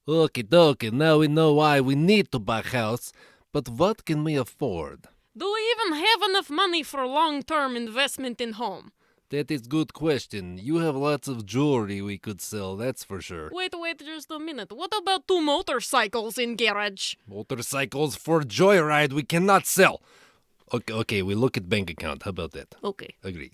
Okay, dokie, now we know why we need to buy a house, but what can we afford? Do we even have enough money for long-term investment in home? That is good question. You have lots of jewelry we could sell, that's for sure. Wait just a minute. What about 2 motorcycles in garage? Motorcycles for joyride we cannot sell. Okay, we look at bank account. How about that? Okay. Agreed.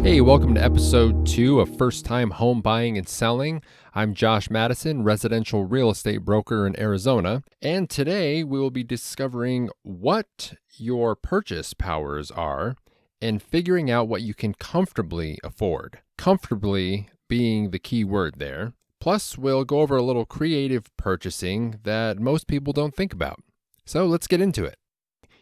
Hey, welcome to episode 2 of First Time Home Buying and Selling. I'm Josh Mattison, residential real estate broker in Arizona, and today we will be discovering what your purchase powers are and figuring out what you can comfortably afford. Comfortably being the key word there. Plus, we'll go over a little creative purchasing that most people don't think about. So let's get into it.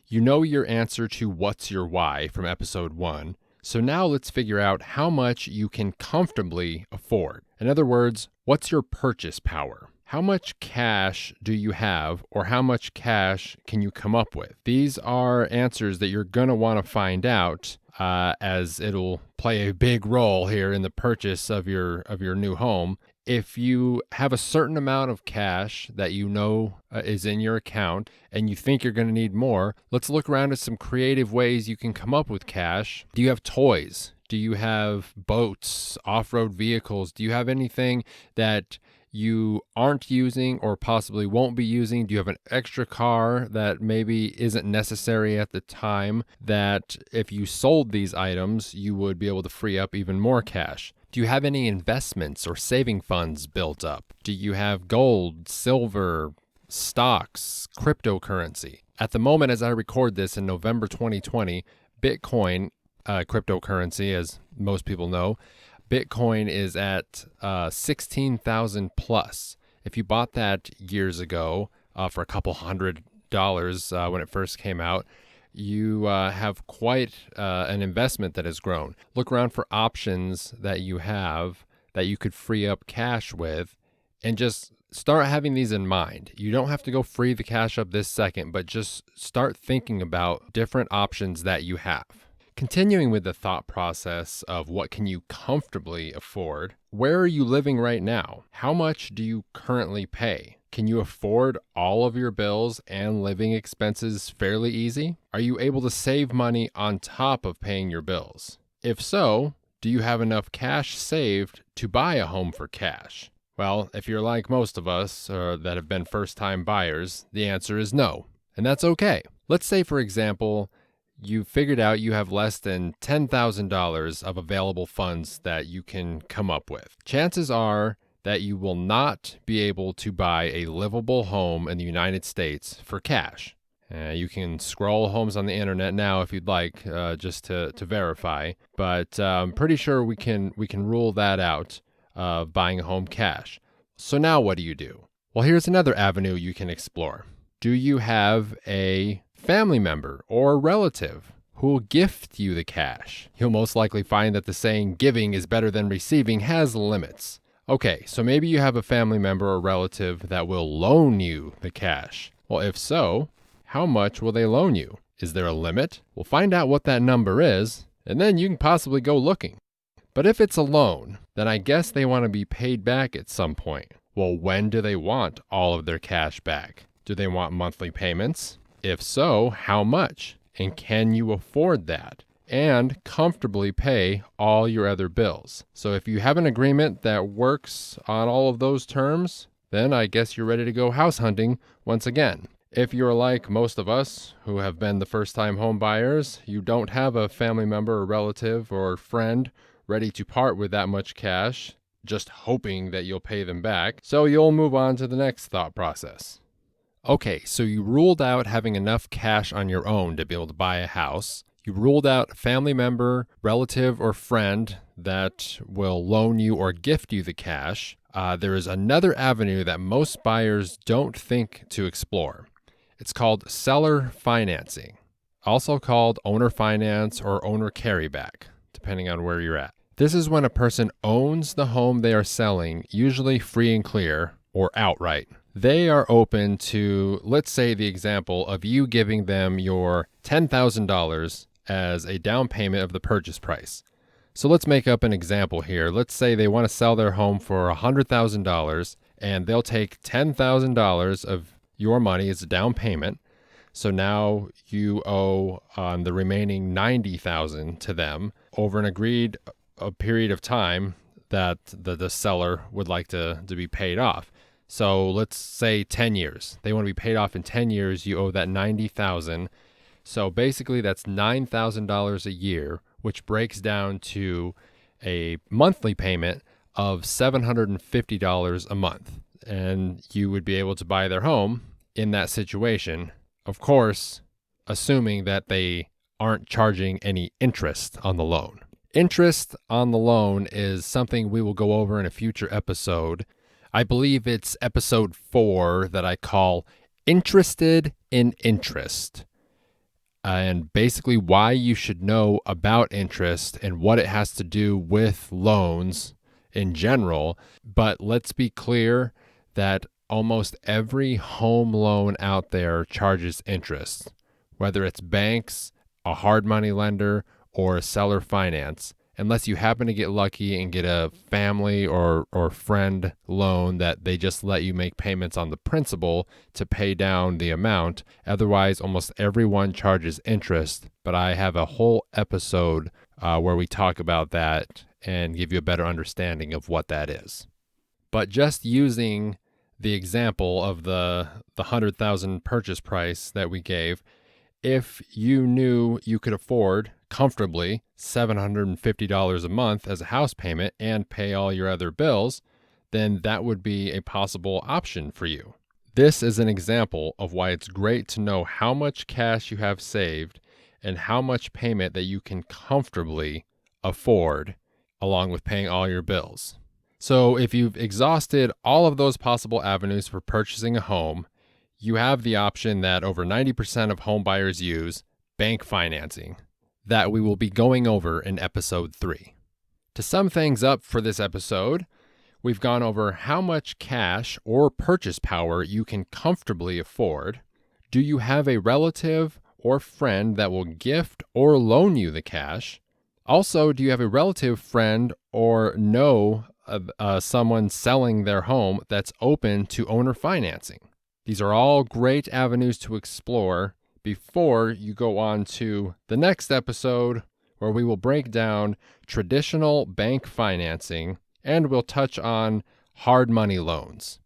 You know your answer to what's your why from episode 1. So now let's figure out how much you can comfortably afford. In other words, what's your purchase power? How much cash do you have, or how much cash can you come up with? These are answers that you're going to want to find out as it'll play a big role here in the purchase of your new home. If you have a certain amount of cash that you know is in your account and you think you're going to need more, let's look around at some creative ways you can come up with cash. Do you have toys? Do you have boats, off-road vehicles? Do you have anything that you aren't using or possibly won't be using? Do you have an extra car that maybe isn't necessary at the time that if you sold these items, you would be able to free up even more cash? Do you have any investments or saving funds built up? Do you have gold, silver, stocks, cryptocurrency? At the moment, as I record this in November 2020, Bitcoin, cryptocurrency, as most people know, Bitcoin is at 16,000 plus. If you bought that years ago for a couple $100 when it first came out, you have quite an investment that has grown. Look around for options that you have that you could free up cash with and just start having these in mind. You don't have to go free the cash up this second, but just start thinking about different options that you have. Continuing with the thought process of what can you comfortably afford, where are you living right now? How much do you currently pay? Can you afford all of your bills and living expenses fairly easy? Are you able to save money on top of paying your bills? If so, do you have enough cash saved to buy a home for cash? Well, if you're like most of us that have been first-time buyers, the answer is no, and that's okay. Let's say, for example, you figured out you have less than $10,000 of available funds that you can come up with. Chances are that you will not be able to buy a livable home in the United States for cash. You can scroll homes on the internet now if you'd like, just to verify, but I'm pretty sure we can rule that out of buying a home cash. So now what do you do? Well, here's another avenue you can explore. Do you have a family member or relative who will gift you the cash? You'll most likely find that the saying giving is better than receiving has limits. Okay, so maybe you have a family member or relative that will loan you the cash. Well, if so, how much will they loan you? Is there a limit? We'll find out what that number is, and then you can possibly go looking. But if it's a loan, then I guess they want to be paid back at some point. Well, when do they want all of their cash back? Do they want monthly payments? If so, how much? And can you afford that? And comfortably pay all your other bills. So if you have an agreement that works on all of those terms, then I guess you're ready to go house hunting once again. If you're like most of us who have been the first-time home buyers, you don't have a family member or relative or friend ready to part with that much cash, just hoping that you'll pay them back, so you'll move on to the next thought process. Okay, so you ruled out having enough cash on your own to be able to buy a house. You ruled out a family member, relative, or friend that will loan you or gift you the cash. There is another avenue that most buyers don't think to explore. It's called seller financing, also called owner finance or owner carryback, depending on where you're at. This is when a person owns the home they are selling, usually free and clear or outright. They are open to, let's say, the example of you giving them your $10,000 as a down payment of the purchase price. So let's make up an example here. Let's say they want to sell their home for $100,000 and they'll take $10,000 of your money as a down payment. So now you owe the remaining $90,000 to them over an agreed period of time that the seller would like to be paid off. So let's say 10 years. They want to be paid off in 10 years. You owe that $90,000. So basically that's $9,000 a year, which breaks down to a monthly payment of $750 a month. And you would be able to buy their home in that situation. Of course, assuming that they aren't charging any interest on the loan. Interest on the loan is something we will go over in a future episode. I believe it's episode 4 that I call Interested in Interest. And basically why you should know about interest and what it has to do with loans in general. But let's be clear that almost every home loan out there charges interest, whether it's banks, a hard money lender, or a seller finance, unless you happen to get lucky and get a family or friend loan that they just let you make payments on the principal to pay down the amount. Otherwise, almost everyone charges interest, but I have a whole episode where we talk about that and give you a better understanding of what that is. But just using the example of the $100,000 purchase price that we gave, if you knew you could afford comfortably $750 a month as a house payment and pay all your other bills, then that would be a possible option for you. This is an example of why it's great to know how much cash you have saved and how much payment that you can comfortably afford along with paying all your bills. So if you've exhausted all of those possible avenues for purchasing a home, you have the option that over 90% of home buyers use, bank financing, that we will be going over in episode 3. To sum things up for this episode, we've gone over how much cash or purchase power you can comfortably afford. Do you have a relative or friend that will gift or loan you the cash? Also, do you have a relative, friend, or know someone selling their home that's open to owner financing? These are all great avenues to explore before you go on to the next episode, where we will break down traditional bank financing and we'll touch on hard money loans.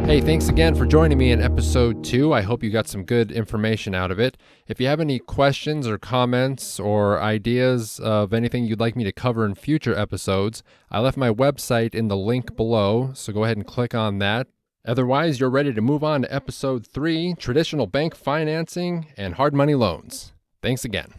Hey, thanks again for joining me in episode 2. I hope you got some good information out of it. If you have any questions or comments or ideas of anything you'd like me to cover in future episodes, I left my website in the link below, so go ahead and click on that. Otherwise, you're ready to move on to episode 3, traditional bank financing and hard money loans. Thanks again.